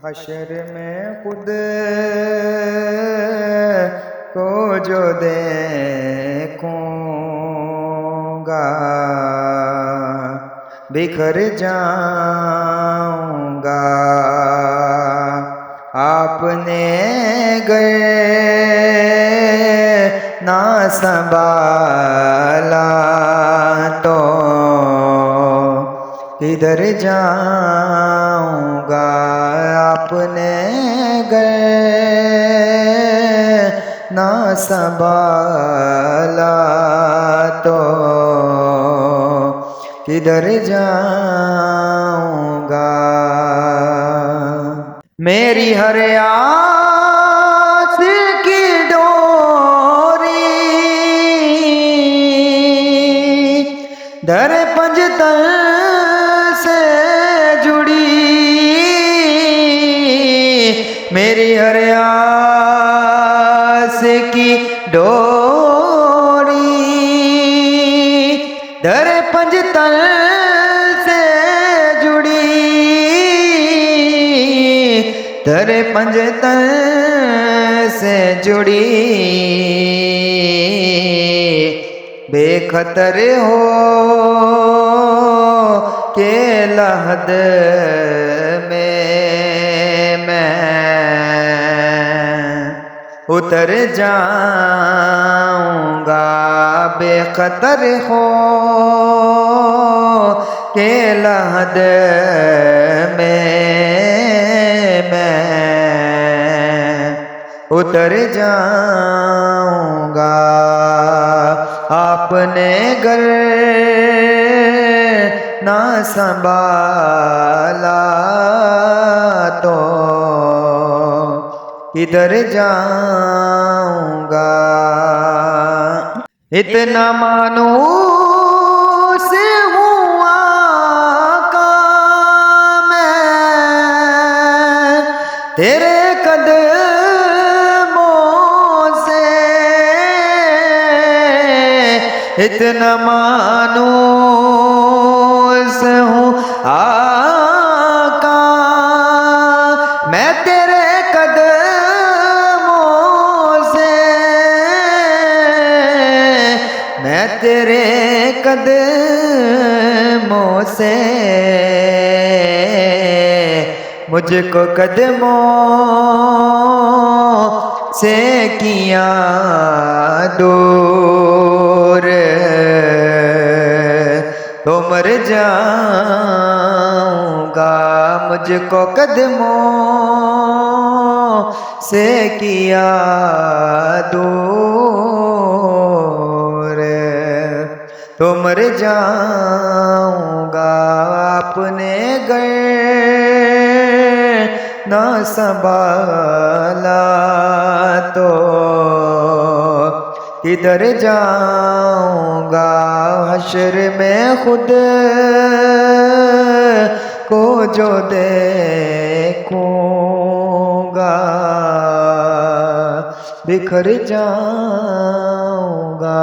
حشر میں خود کو جو دیکھوں گا بکھر جاؤں گا۔ آپ نے گر نہ سنبھالا تو کدھر جاؤں گا۔ آپ نے گر نہ سنبھالا تو کدھر جاؤں گا۔ میری ہر آس کی ڈوری در پنجتن سے جڑی، میری ہر آس کی ڈوری در پنجتن سے جڑی، در پنجتن سے جڑی، بے خطر ہو کے لحد میں اتر جاؤں گا۔ بے خطر ہو کے لحد میں اتر جاؤں گا۔ آپ نے گر نہ سنبھالا تو کدھر جاؤں گا۔ اتنا مانوس ہوں آقا میں تیرے قدموں سے، اتنا مانوس ہوں آقا میں تیرے قدموں سے، میں تیرے قدموں سے، مجھ کو قدموں سے کیا دور تو مر جاؤں گا۔ مجھ کو قدموں سے کیا دور تو مر جاؤں گا۔ آپ نے گر نہ سنبھالا تو کدھر جاؤں گا۔ حشر میں خود کو جو دیکھوں گا بکھر جاؤں گا۔